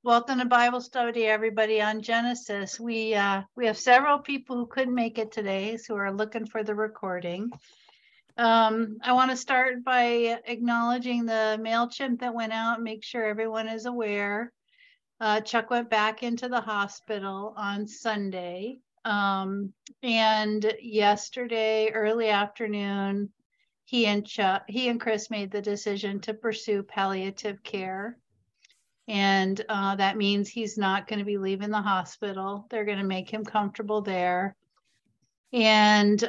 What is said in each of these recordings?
Welcome to Bible study, everybody, on Genesis. We have several people who couldn't make it today, who are looking for the recording. I want to start by acknowledging the MailChimp that went out, make sure everyone is aware. Chuck went back into the hospital on Sunday. And yesterday, early afternoon, he and Chris made the decision to pursue palliative care. And that means he's not going to be leaving the hospital. They're going to make him comfortable there. And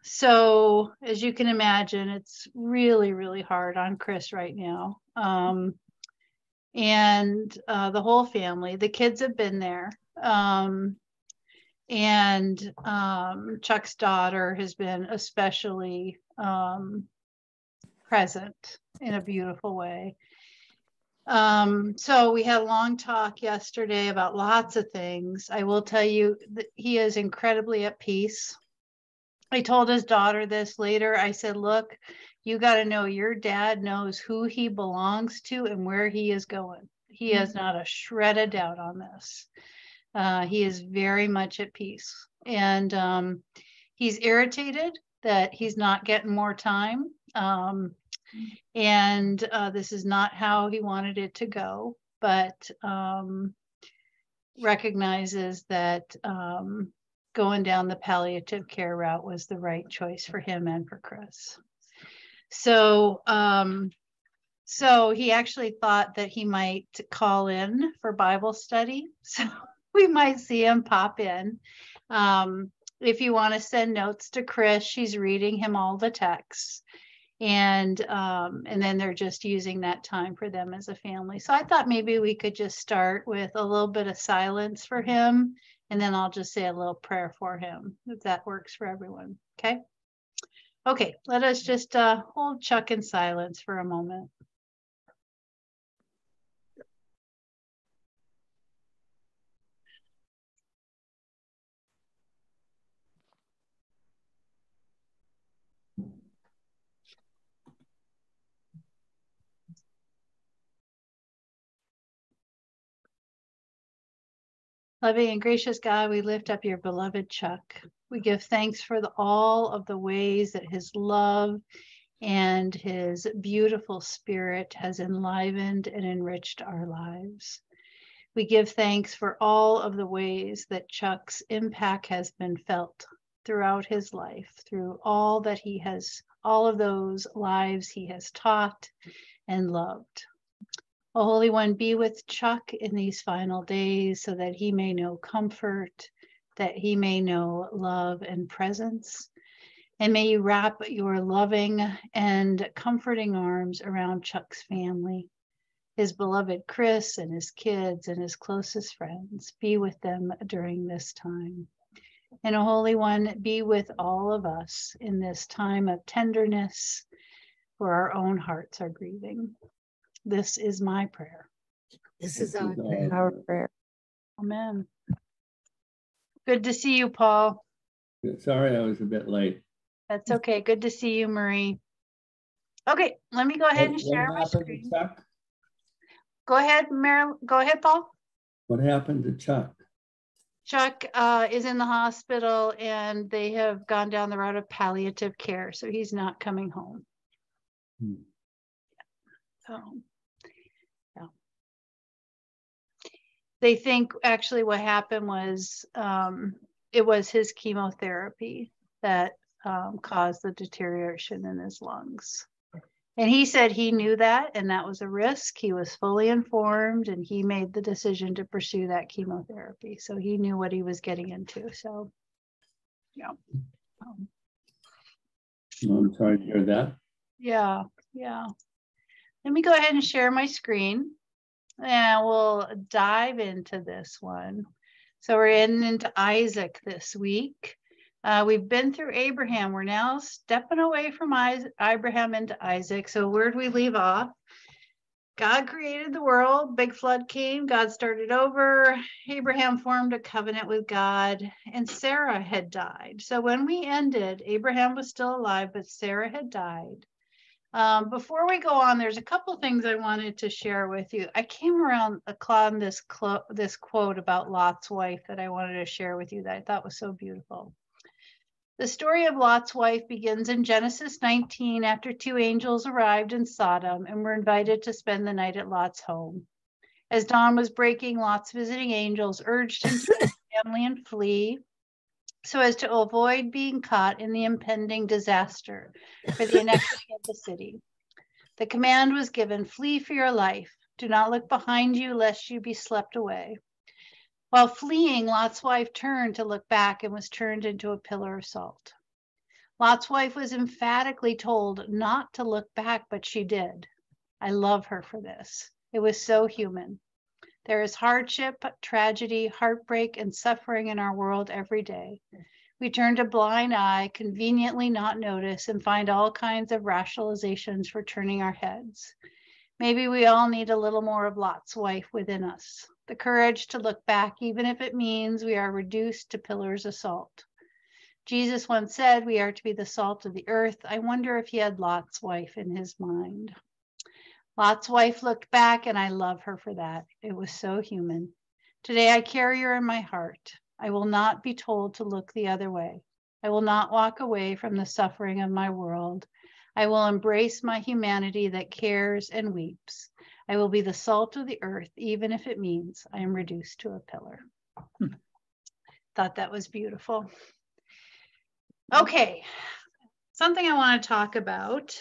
so, as you can imagine, it's really, really hard on Chris right now. And the whole family, the kids have been there. And Chuck's daughter has been especially present in a beautiful way. So we had a long talk yesterday about lots of things. I will tell you that he is incredibly at peace. I told his daughter this later. I said, look, you got to know your dad knows who he belongs to and where he is going. He has not a shred of doubt on this. He is very much at peace. And he's irritated that he's not getting more time. And this is not how he wanted it to go, but recognizes that going down the palliative care route was the right choice for him and for Chris. So he actually thought that he might call in for Bible study. So we might see him pop in. If you want to send notes to Chris, she's reading him all the texts. And then they're just using that time for them as a family. So I thought maybe we could just start with a little bit of silence for him, and then I'll just say a little prayer for him, if that works for everyone. Okay, let us just hold Chuck in silence for a moment. Loving and gracious God, we lift up your beloved Chuck. We give thanks for all of the ways that his love and his beautiful spirit has enlivened and enriched our lives. We give thanks for all of the ways that Chuck's impact has been felt throughout his life, through all of those lives he has taught and loved. O Holy One, be with Chuck in these final days so that he may know comfort, that he may know love and presence. And may you wrap your loving and comforting arms around Chuck's family, his beloved Chris and his kids and his closest friends. Be with them during this time. And O Holy One, be with all of us in this time of tenderness, where our own hearts are grieving. This is my prayer. This is our prayer. Amen. Good to see you, Paul. Sorry, I was a bit late. That's okay. Good to see you, Marie. Okay, let me go ahead and share my screen. Chuck? Go ahead, Meryl. Go ahead, Paul. What happened to Chuck? Chuck is in the hospital, and they have gone down the route of palliative care, so he's not coming home. Yeah. They think actually what happened was it was his chemotherapy that caused the deterioration in his lungs. And he said he knew that, and that was a risk. He was fully informed, and he made the decision to pursue that chemotherapy. So he knew what he was getting into. So, yeah. I'm sorry to hear that. Yeah. Let me go ahead and share my screen, and we'll dive into this one. So we're into Isaac this week. We've been through Abraham. We're now stepping away from Abraham into Isaac. So where'd we leave off? God created the world. Big flood came. God started over. Abraham formed a covenant with God, and Sarah had died. So when we ended, Abraham was still alive, but Sarah had died. Before we go on, there's a couple things I wanted to share with you. I came around upon this quote about Lot's wife that I wanted to share with you that I thought was so beautiful. The story of Lot's wife begins in Genesis 19 after two angels arrived in Sodom and were invited to spend the night at Lot's home. As dawn was breaking, Lot's visiting angels urged him to leave his family and flee so as to avoid being caught in the impending disaster for the inequity of the city. The command was given, flee for your life. Do not look behind you lest you be swept away. While fleeing, Lot's wife turned to look back and was turned into a pillar of salt. Lot's wife was emphatically told not to look back, but she did. I love her for this. It was so human. There is hardship, tragedy, heartbreak, and suffering in our world every day. We turn a blind eye, conveniently not notice, and find all kinds of rationalizations for turning our heads. Maybe we all need a little more of Lot's wife within us. The courage to look back, even if it means we are reduced to pillars of salt. Jesus once said we are to be the salt of the earth. I wonder if he had Lot's wife in his mind. Lot's wife looked back, and I love her for that. It was so human. Today I carry her in my heart. I will not be told to look the other way. I will not walk away from the suffering of my world. I will embrace my humanity that cares and weeps. I will be the salt of the earth, even if it means I am reduced to a pillar. Thought that was beautiful. Okay, something I want to talk about.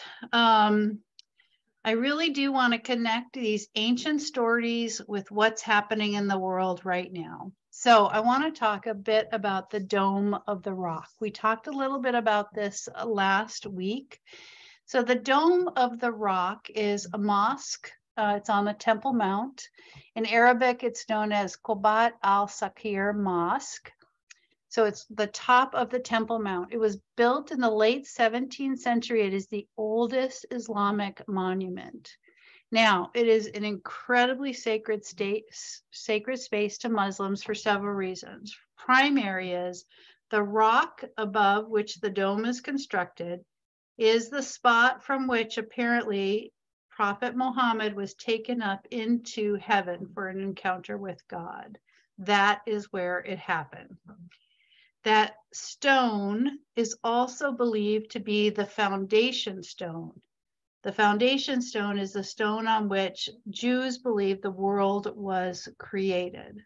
I really do want to connect these ancient stories with what's happening in the world right now. So I want to talk a bit about the Dome of the Rock. We talked a little bit about this last week. So the Dome of the Rock is a mosque. It's on the Temple Mount. In Arabic, it's known as Qubat al-Sakir Mosque. So it's the top of the Temple Mount. It was built in the late 17th century. It is the oldest Islamic monument. Now, it is an incredibly sacred space to Muslims for several reasons. Primary is the rock above which the dome is constructed is the spot from which apparently Prophet Muhammad was taken up into heaven for an encounter with God. That is where it happened. That stone is also believed to be the foundation stone. The foundation stone is the stone on which Jews believe the world was created.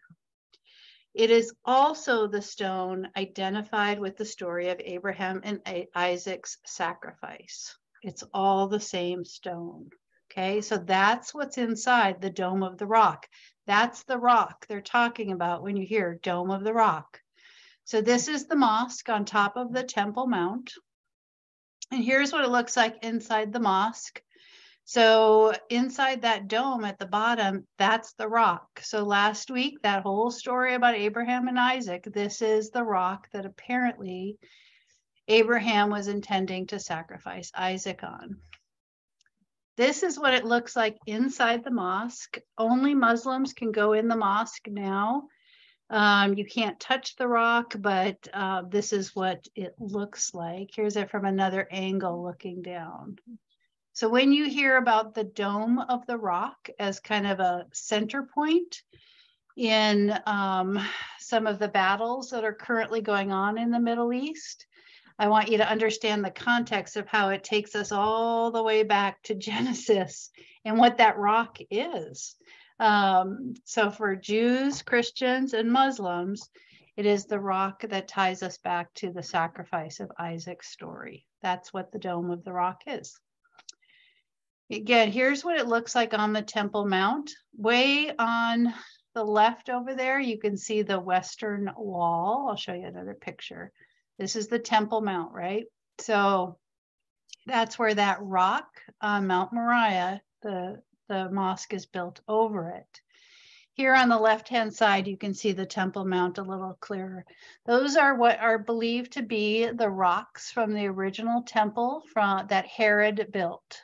It is also the stone identified with the story of Abraham and Isaac's sacrifice. It's all the same stone. Okay, so that's what's inside the Dome of the Rock. That's the rock they're talking about when you hear Dome of the Rock. So this is the mosque on top of the Temple Mount. And here's what it looks like inside the mosque. So inside that dome at the bottom, that's the rock. So last week, that whole story about Abraham and Isaac, this is the rock that apparently Abraham was intending to sacrifice Isaac on. This is what it looks like inside the mosque. Only Muslims can go in the mosque now. You can't touch the rock, but this is what it looks like. Here's it from another angle looking down. So when you hear about the Dome of the Rock as kind of a center point in some of the battles that are currently going on in the Middle East, I want you to understand the context of how it takes us all the way back to Genesis and what that rock is. So for Jews, Christians, and Muslims, it is the rock that ties us back to the sacrifice of Isaac's story. That's what the Dome of the Rock is. Again, here's what it looks like on the Temple Mount. Way on the left over there, you can see the western wall. I'll show you another picture. This is the Temple Mount, right? So that's where that rock on Mount Moriah, the mosque is built over it. Here on the left-hand side, you can see the Temple Mount a little clearer. Those are what are believed to be the rocks from the original temple that Herod built.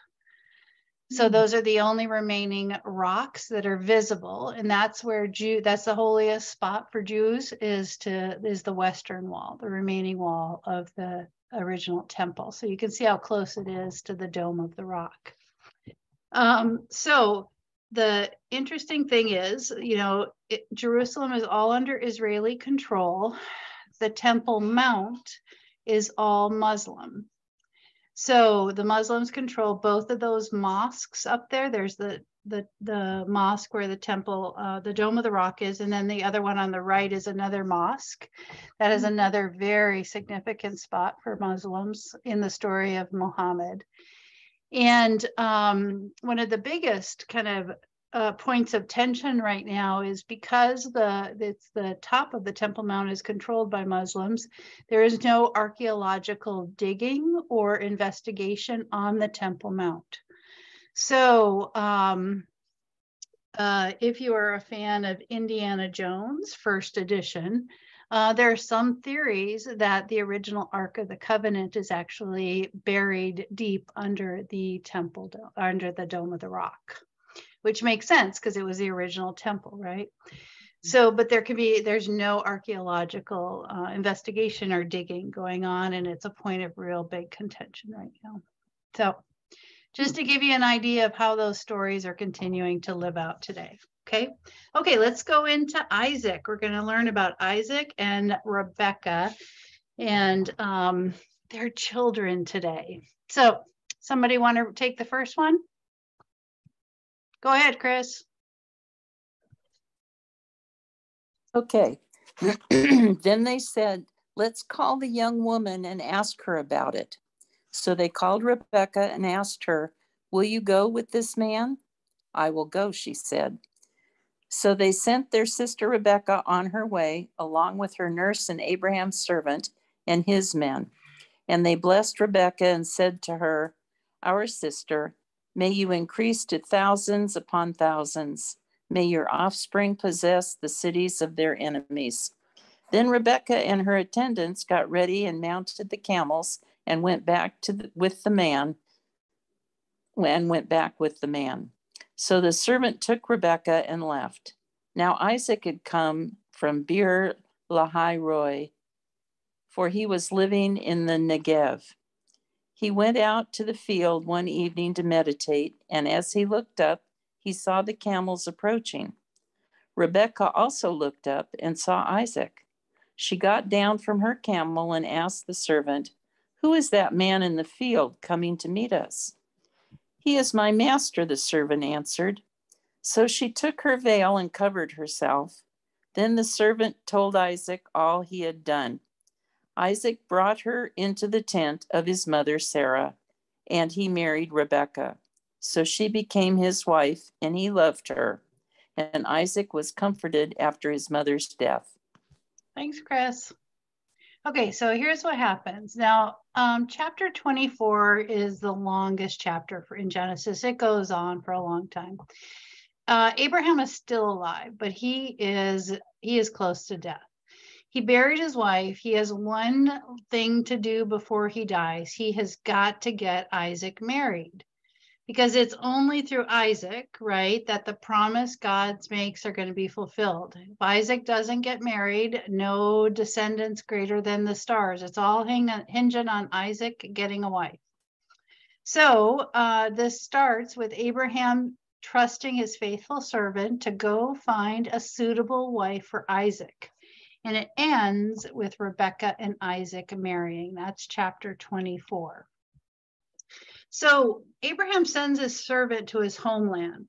So those are the only remaining rocks that are visible, and that's where that's the holiest spot for Jews is the western wall, the remaining wall of the original temple. So you can see how close it is to the Dome of the Rock. So the interesting thing is, Jerusalem is all under Israeli control. The Temple Mount is all Muslim. So the Muslims control both of those mosques up there. There's the mosque where the temple, the Dome of the Rock is, and then the other one on the right is another mosque. That is another very significant spot for Muslims in the story of Muhammad. And one of the biggest kind of points of tension right now is because the top of the Temple Mount is controlled by Muslims, there is no archaeological digging or investigation on the Temple Mount. So if you are a fan of Indiana Jones, first edition, there are some theories that the original Ark of the Covenant is actually buried deep under the temple, under the Dome of the Rock, which makes sense because it was the original temple, right? So, but there's no archaeological investigation or digging going on, and it's a point of real big contention right now. So just to give you an idea of how those stories are continuing to live out today. Okay, let's go into Isaac. We're going to learn about Isaac and Rebecca and their children today. So somebody want to take the first one? Go ahead, Chris. Okay. Then they said, let's call the young woman and ask her about it. So they called Rebecca and asked her, will you go with this man? I will go, she said. So they sent their sister Rebecca on her way, along with her nurse and Abraham's servant and his men. And they blessed Rebecca and said to her, our sister, may you increase to thousands upon thousands. May your offspring possess the cities of their enemies. Then Rebecca and her attendants got ready and mounted the camels and went back with the man. So the servant took Rebecca and left. Now Isaac had come from Beer Lahai Roi, for he was living in the Negev. He went out to the field one evening to meditate, and as he looked up, he saw the camels approaching. Rebecca also looked up and saw Isaac. She got down from her camel and asked the servant, who is that man in the field coming to meet us? He is my master, the servant answered. So she took her veil and covered herself. Then the servant told Isaac all he had done. Isaac brought her into the tent of his mother Sarah, and he married Rebekah. So she became his wife, and he loved her. And Isaac was comforted after his mother's death. Thanks, Chris. Okay, so here's what happens. Now, chapter 24 is the longest chapter in Genesis. It goes on for a long time. Abraham is still alive, but he is close to death. He buried his wife. He has one thing to do before he dies. He has got to get Isaac married, because it's only through Isaac, right, that the promise God makes are going to be fulfilled. If Isaac doesn't get married, no descendants greater than the stars. It's all hinging on Isaac getting a wife. So this starts with Abraham trusting his faithful servant to go find a suitable wife for Isaac. And it ends with Rebecca and Isaac marrying. That's chapter 24. So Abraham sends his servant to his homeland,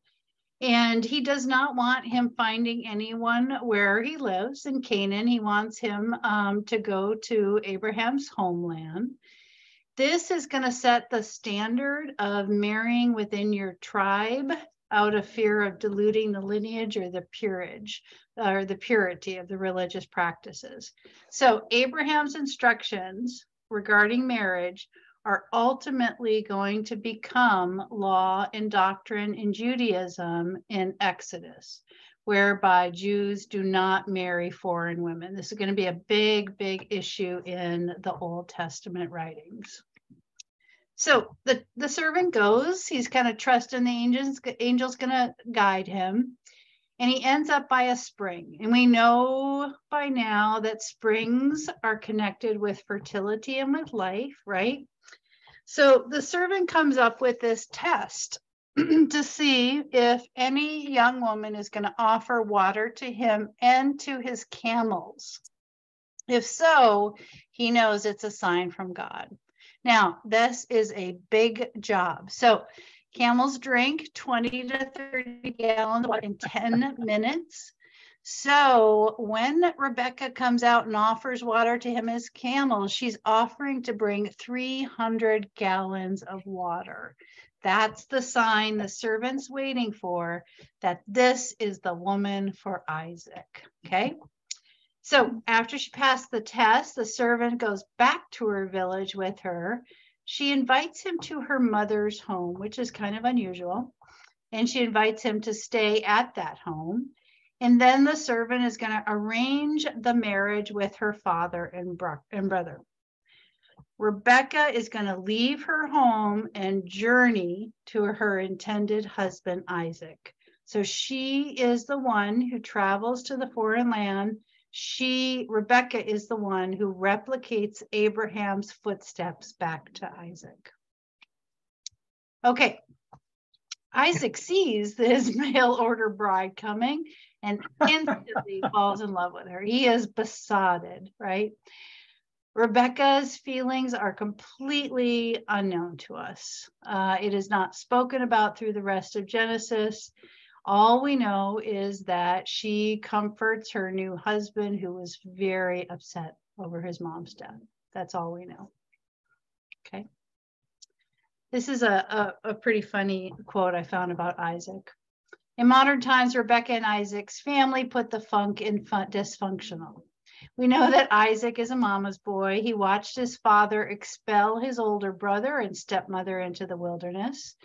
and he does not want him finding anyone where he lives in Canaan. He wants him to go to Abraham's homeland. This is going to set the standard of marrying within your tribe out of fear of diluting the lineage or the purity of the religious practices. So Abraham's instructions regarding marriage are ultimately going to become law and doctrine in Judaism in Exodus, whereby Jews do not marry foreign women. This is going to be a big, big issue in the Old Testament writings. So the servant goes, he's kind of trusting the angel's going to guide him. and he ends up by a spring. And we know by now that springs are connected with fertility and with life, right? So the servant comes up with this test to see if any young woman is going to offer water to him and to his camels. If so, he knows it's a sign from God. Now, this is a big job. So camels drink 20 to 30 gallons in 10 minutes. So when Rebecca comes out and offers water to him as camels, she's offering to bring 300 gallons of water. That's the sign the servant's waiting for, that this is the woman for Isaac. Okay. So after she passed the test, the servant goes back to her village with her. She invites him to her mother's home, which is kind of unusual. And she invites him to stay at that home. And then the servant is going to arrange the marriage with her father and brother. Rebecca is going to leave her home and journey to her intended husband, Isaac. So she is the one who travels to the foreign land. Rebecca is the one who replicates Abraham's footsteps back to Isaac. Okay. Isaac sees his mail order bride coming and instantly falls in love with her. He is besotted, right? Rebecca's feelings are completely unknown to us. It is not spoken about through the rest of Genesis. All we know is that she comforts her new husband, who was very upset over his mom's death. That's all we know. Okay. This is a pretty funny quote I found about Isaac. In modern times, Rebecca and Isaac's family put the funk in dysfunctional. We know that Isaac is a mama's boy. He watched his father expel his older brother and stepmother into the wilderness.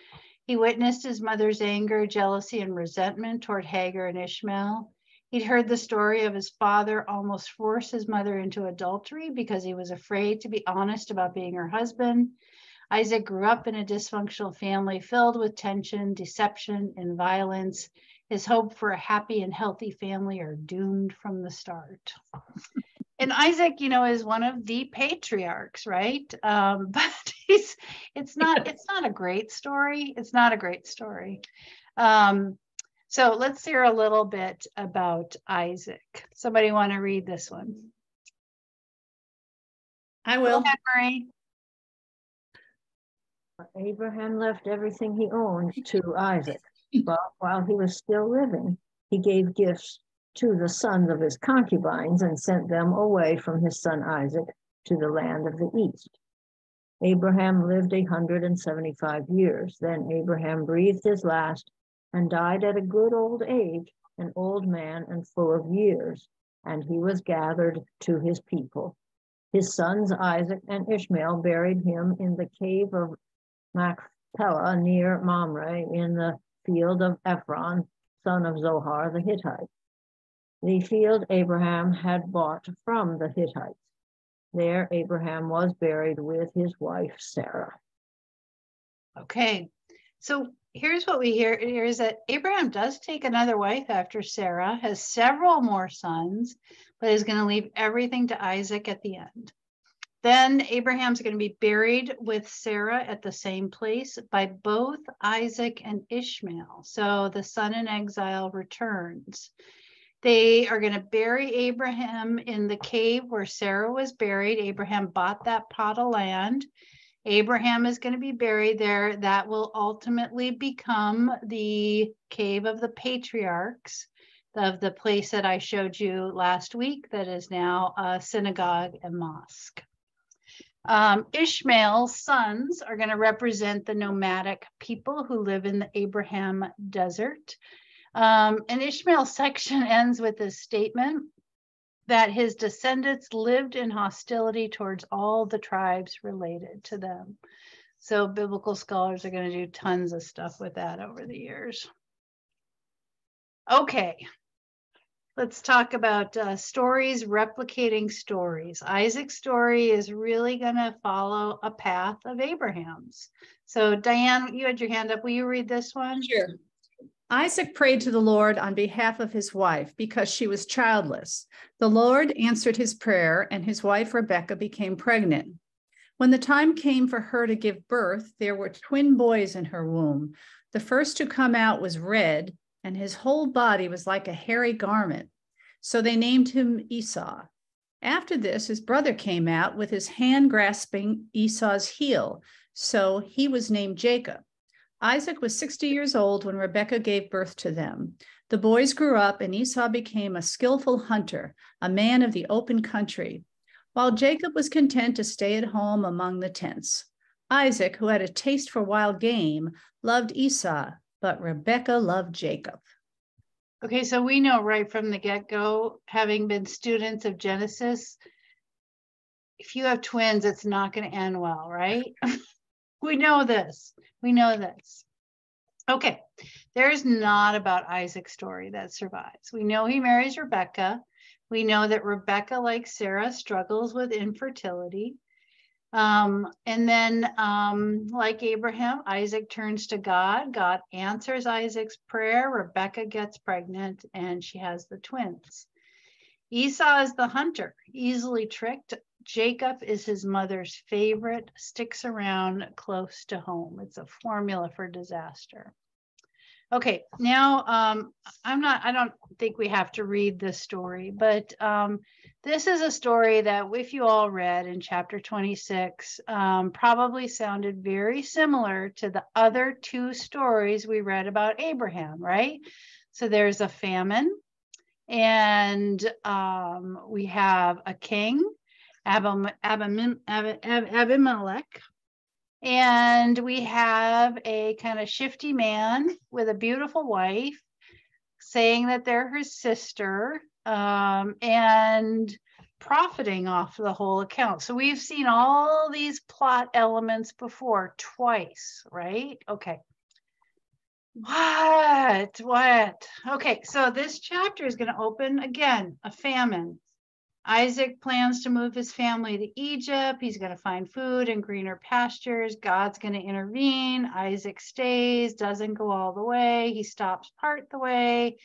He witnessed his mother's anger, jealousy, and resentment toward Hagar and Ishmael. He'd heard the story of his father almost force his mother into adultery because he was afraid to be honest about being her husband. Isaac grew up in a dysfunctional family filled with tension, deception, and violence. His hope for a happy and healthy family are doomed from the start. And Isaac, is one of the patriarchs, right? But it's not a great story. It's not a great story. So let's hear a little bit about Isaac. Somebody want to read this one? I will. Go ahead, Marie. Abraham left everything he owned to Isaac, but while he was still living, he gave gifts to the sons of his concubines and sent them away from his son Isaac to the land of the east. Abraham lived 175 years. Then Abraham breathed his last and died at a good old age, an old man and full of years, and he was gathered to his people. His sons Isaac and Ishmael buried him in the cave of Machpelah near Mamre in the field of Ephron, son of Zohar the Hittite. The field Abraham had bought from the Hittites. There Abraham was buried with his wife Sarah. Okay, so here's what we hear here is that Abraham does take another wife after Sarah, has several more sons, but is going to leave everything to Isaac at the end. Then Abraham's going to be buried with Sarah at the same place by both Isaac and Ishmael. So the son in exile returns. They are going to bury Abraham in the cave where Sarah was buried. Abraham bought that plot of land. Abraham is going to be buried there. That will ultimately become the cave of the patriarchs, of the place that I showed you last week that is now a synagogue and mosque. Ishmael's sons are going to represent the nomadic people who live in the Abraham desert. And Ishmael's section ends with this statement that his descendants lived in hostility towards all the tribes related to them. So biblical scholars are going to do tons of stuff with that over the years. Okay. Let's talk about stories replicating stories. Isaac's story is really going to follow a path of Abraham's. So Diane, you had your hand up. Will you read this one? Sure. Isaac prayed to the Lord on behalf of his wife because she was childless. The Lord answered his prayer, and his wife Rebekah became pregnant. When the time came for her to give birth, there were twin boys in her womb. The first to come out was red, and his whole body was like a hairy garment. So they named him Esau. After this, his brother came out with his hand grasping Esau's heel. So he was named Jacob. Isaac was 60 years old when Rebekah gave birth to them. The boys grew up, and Esau became a skillful hunter, a man of the open country, while Jacob was content to stay at home among the tents. Isaac, who had a taste for wild game, loved Esau, but Rebekah loved Jacob. Okay, so we know right from the get-go, having been students of Genesis, if you have twins, it's not going to end well, right? We know this. We know this. Okay, there's not about Isaac's story that survives. We know he marries Rebekah. We know that Rebekah, like Sarah, struggles with infertility. And then, like Abraham, Isaac turns to God. God answers Isaac's prayer. Rebekah gets pregnant, and she has the twins. Esau is the hunter, easily tricked. Jacob is his mother's favorite, sticks around close to home. It's a formula for disaster. Okay, now I don't think we have to read this story, but this is a story that if you all read in chapter 26, probably sounded very similar to the other two stories we read about Abraham, right? So there's a famine, and we have a king, Abimelech, and we have a kind of shifty man with a beautiful wife saying that they're his sister, and profiting off the whole account. So we've seen all these plot elements before twice, right? Okay. What? Okay, so this chapter is going to open again, a famine. Isaac plans to move his family to Egypt. He's going to find food and greener pastures. God's going to intervene. Isaac stays, doesn't go all the way. He stops part the way.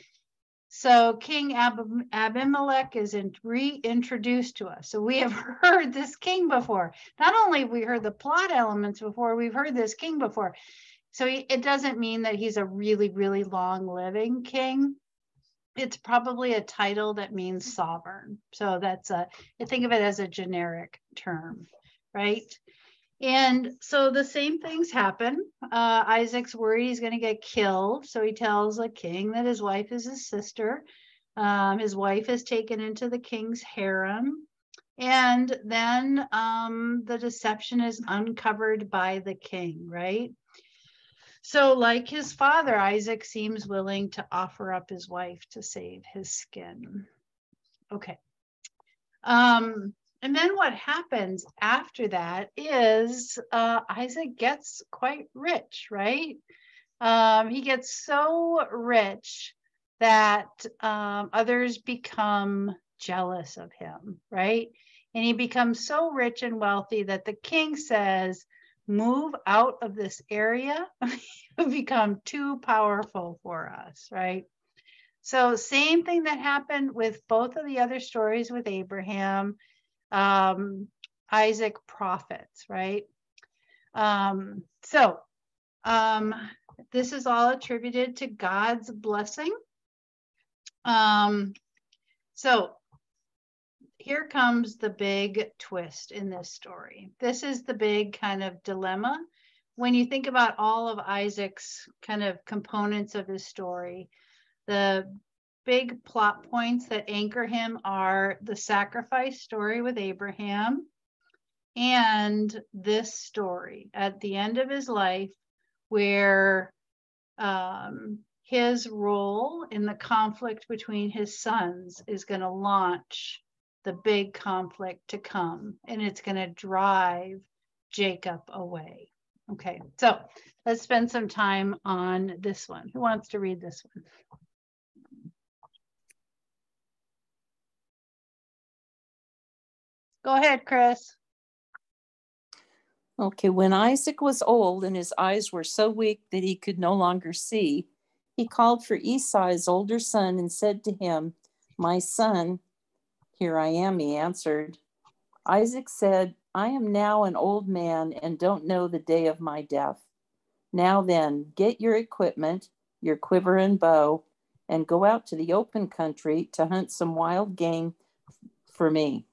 So King Abimelech is reintroduced to us. So we have heard this king before. Not only have we heard the plot elements before, we've heard this king before. So it doesn't mean that he's a really, really long living king. It's probably a title that means sovereign. So that's think of it as a generic term, right? And so the same things happen. Isaac's worried he's going to get killed. So he tells the king that his wife is his sister. His wife is taken into the king's harem. And then the deception is uncovered by the king, right? So like his father, Isaac seems willing to offer up his wife to save his skin. Okay. And then what happens after that is Isaac gets quite rich, right? He gets so rich that others become jealous of him, right? And he becomes so rich and wealthy that the king says, move out of this area. You become too powerful for us, right? So same thing that happened with both of the other stories with Abraham. Isaac profits, right? This is all attributed to God's blessing. So here comes the big twist in this story. This is the big kind of dilemma. When you think about all of Isaac's kind of components of his story, the big plot points that anchor him are the sacrifice story with Abraham and this story at the end of his life, where his role in the conflict between his sons is going to launch the big conflict to come, and it's going to drive Jacob away. Okay, so let's spend some time on this one. Who wants to read this one? Go ahead, Chris. Okay, when Isaac was old and his eyes were so weak that he could no longer see, He called for Esau, his older son, and said to him, "My son." "Here I am," he answered. Isaac said, "I am now an old man and don't know the day of my death. Now then, get your equipment, your quiver and bow, and go out to the open country to hunt some wild game for me.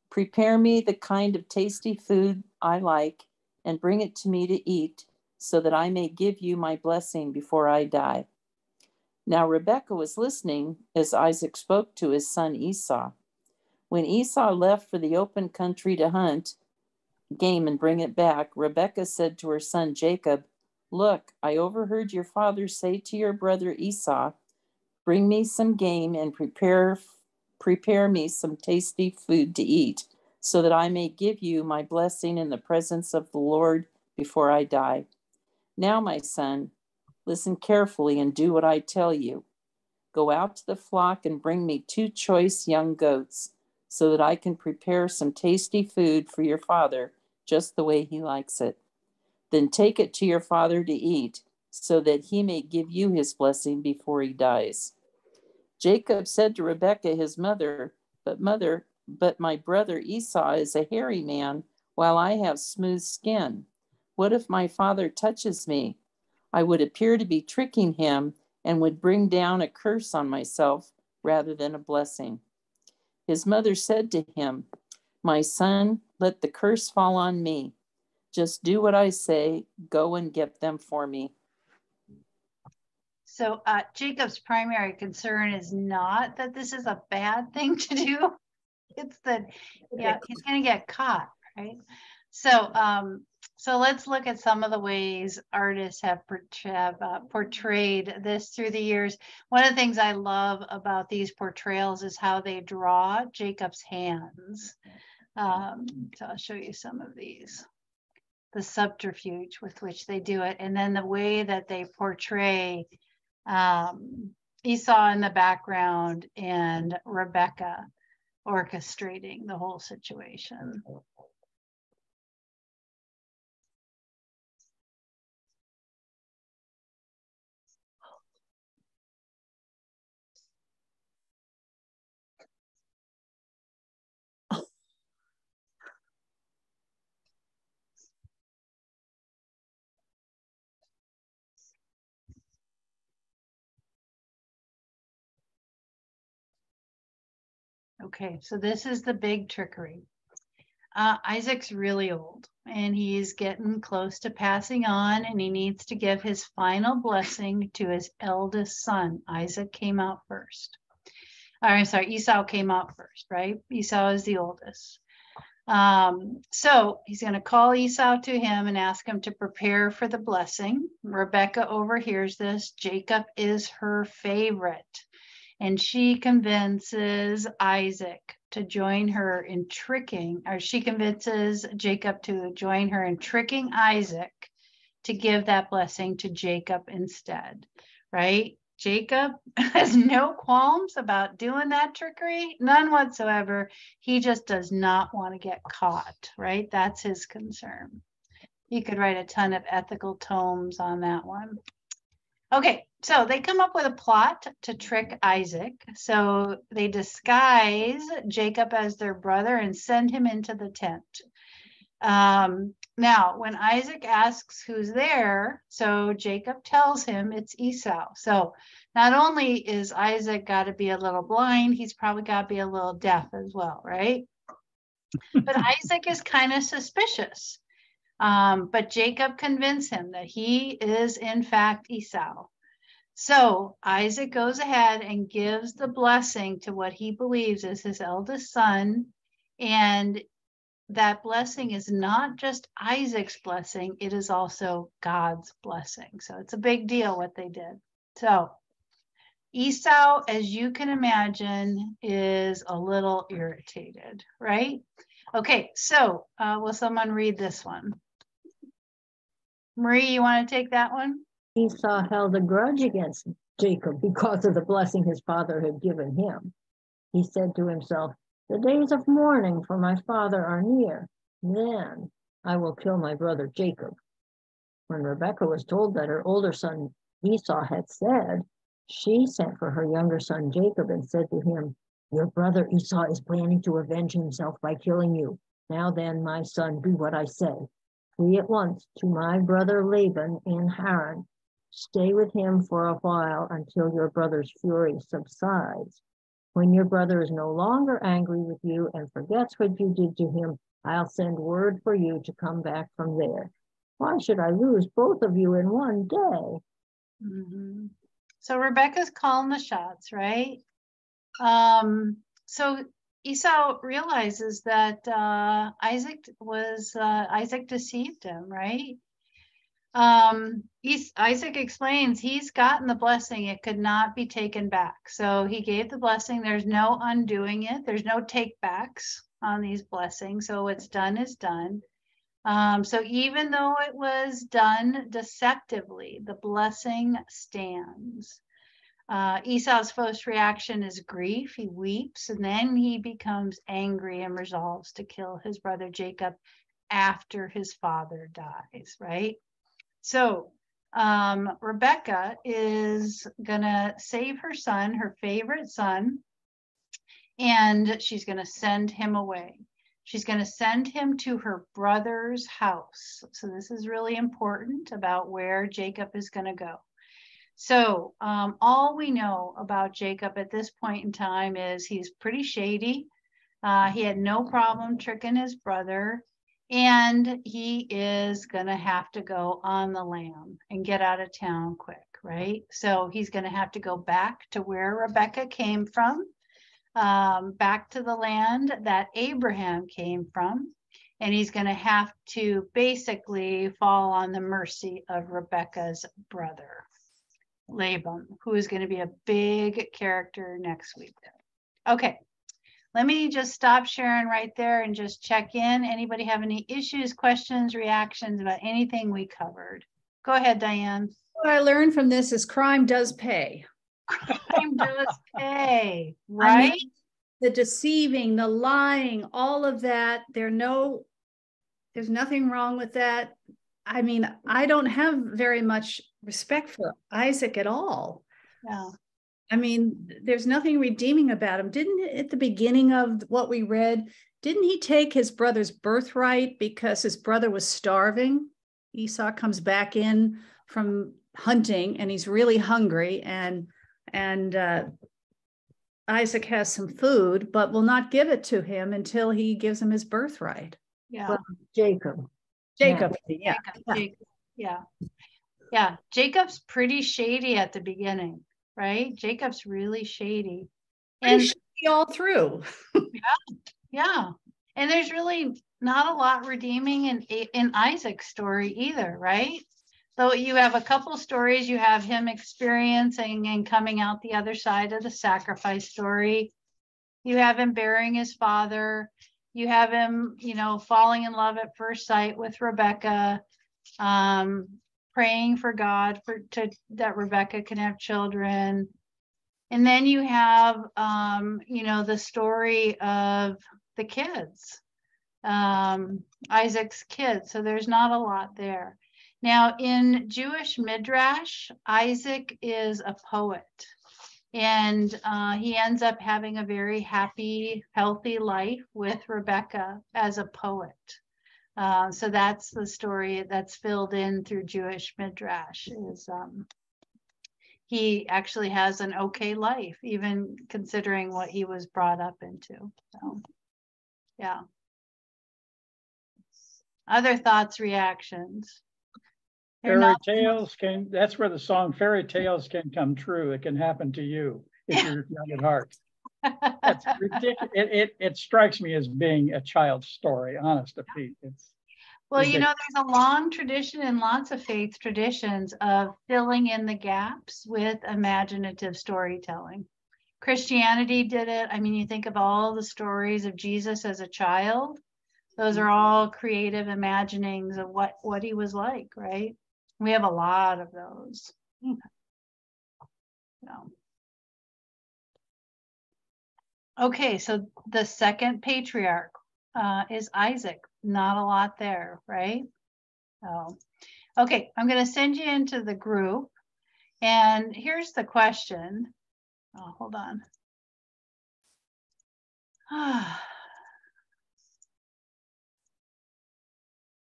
Prepare me the kind of tasty food I like and bring it to me to eat, so that I may give you my blessing before I die." Now Rebekah was listening as Isaac spoke to his son Esau. When Esau left for the open country to hunt game and bring it back, Rebekah said to her son Jacob, "Look, I overheard your father say to your brother Esau, 'Bring me some game and prepare me some tasty food to eat, so that I may give you my blessing in the presence of the Lord before I die.' Now, my son, listen carefully and do what I tell you. Go out to the flock and bring me 2 choice young goats, so that I can prepare some tasty food for your father, just the way he likes it. Then take it to your father to eat, so that he may give you his blessing before he dies." Jacob said to Rebekah, his mother, but my brother Esau is a hairy man, while I have smooth skin. What if my father touches me? I would appear to be tricking him and would bring down a curse on myself rather than a blessing." His mother said to him, "My son, let the curse fall on me. Just do what I say. Go and get them for me." So Jacob's primary concern is not that this is a bad thing to do. It's that, yeah, he's going to get caught, right? So let's look at some of the ways artists have portrayed this through the years. One of the things I love about these portrayals is how they draw Jacob's hands. So I'll show you some of these. The subterfuge with which they do it, and then the way that they portray Esau in the background and Rebekah orchestrating the whole situation. Okay, so this is the big trickery. Isaac's really old and he's getting close to passing on, and he needs to give his final blessing to his eldest son. Isaac came out first. I'm sorry, Esau came out first, right? Esau is the oldest. So he's going to call Esau to him and ask him to prepare for the blessing. Rebekah overhears this. Jacob is her favorite, and she convinces Isaac to join her in tricking, or she convinces Jacob to join her in tricking Isaac to give that blessing to Jacob instead, right? Jacob has no qualms about doing that trickery, none whatsoever. He just does not want to get caught, right? That's his concern. He could write a ton of ethical tomes on that one. Okay, so they come up with a plot to trick Isaac. So they disguise Jacob as their brother and send him into the tent. Now, when Isaac asks who's there, so Jacob tells him it's Esau. So not only is Isaac got to be a little blind, he's probably got to be a little deaf as well, right? But Isaac is kind of suspicious. But Jacob convinced him that he is in fact Esau. So Isaac goes ahead and gives the blessing to what he believes is his eldest son. And that blessing is not just Isaac's blessing, it is also God's blessing. So it's a big deal what they did. So Esau, as you can imagine, is a little irritated, right? Okay, so will someone read this one? Marie, you want to take that one? Esau held a grudge against Jacob because of the blessing his father had given him. He said to himself, "The days of mourning for my father are near. Then I will kill my brother Jacob." When Rebekah was told that her older son Esau had said, She sent for her younger son Jacob and said to him, "Your brother Esau is planning to avenge himself by killing you. Now then, my son, do what I say. Flee at once to my brother Laban in Haran. Stay with him for a while until your brother's fury subsides. When your brother is no longer angry with you and forgets what you did to him, I'll send word for you to come back from there. Why should I lose both of you in one day?" Mm-hmm. So Rebecca's calling the shots, right? So Esau realizes that Isaac deceived him, right? Isaac explains he's gotten the blessing, it could not be taken back. So he gave the blessing, there's no undoing it, there's no take backs on these blessings. So what's done is done. So even though it was done deceptively, the blessing stands. Esau's first reaction is grief. He weeps, and then he becomes angry and resolves to kill his brother Jacob after his father dies, right? So Rebecca is gonna save her son, her favorite son, and she's gonna send him away. She's going to send him to her brother's house. So this is really important about where Jacob is going to go. So all we know about Jacob at this point in time is he's pretty shady. He had no problem tricking his brother, and he is going to have to go on the lam and get out of town quick, right? So he's going to have to go back to where Rebecca came from. Back to the land that Abraham came from, and he's going to have to basically fall on the mercy of Rebecca's brother, Laban, who is going to be a big character next week. Okay, let me just stop sharing right there and just check in. Anybody have any issues, questions, reactions about anything we covered? Go ahead, Diane. What I learned from this is crime does pay. Crime does pay, right? I mean, the deceiving, the lying, all of that, there's nothing wrong with that. I mean, I don't have very much respect for Isaac at all. Yeah. I mean, there's nothing redeeming about him. Didn't at the beginning of what we read, didn't he take his brother's birthright because his brother was starving? Esau comes back in from hunting and he's really hungry, and Isaac has some food, but will not give it to him until he gives him his birthright. Yeah. Well, Jacob. Yeah. Jacob's pretty shady at the beginning, right? Jacob's really shady. And shady all through. Yeah. And there's really not a lot redeeming in Isaac's story either, right? So you have a couple stories. You have him experiencing and coming out the other side of the sacrifice story. You have him burying his father. You have him, falling in love at first sight with Rebecca, praying for God that Rebecca can have children. And then you have, the story of the kids, Isaac's kids. So there's not a lot there. Now, in Jewish Midrash, Isaac is a poet, and he ends up having a very happy, healthy life with Rebecca as a poet. So that's the story that's filled in through Jewish Midrash, is he actually has an okay life, even considering what he was brought up into. So, yeah. Other thoughts, reactions? Fairy tales that's where the song fairy tales can come true. It can happen to you if you're young at heart. That's ridiculous. It strikes me as being a child's story, honest to Pete. Well, there's a long tradition and lots of faith traditions of filling in the gaps with imaginative storytelling. Christianity did it. I mean, you think of all the stories of Jesus as a child. Those are all creative imaginings of what he was like, right? We have a lot of those. Okay, so the second patriarch is Isaac. Not a lot there, right? Okay, I'm going to send you into the group, And here's the question. Oh, hold on.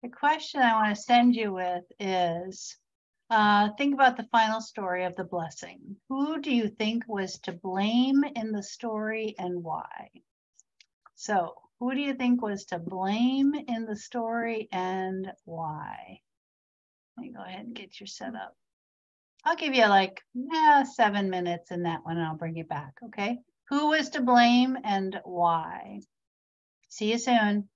The question I want to send you with is, think about the final story of the blessing. Who do you think was to blame in the story and why? So who do you think was to blame in the story and why? Let me go ahead and get you set up. I'll give you like 7 minutes in that one and I'll bring you back, okay? Who was to blame and why? See you soon.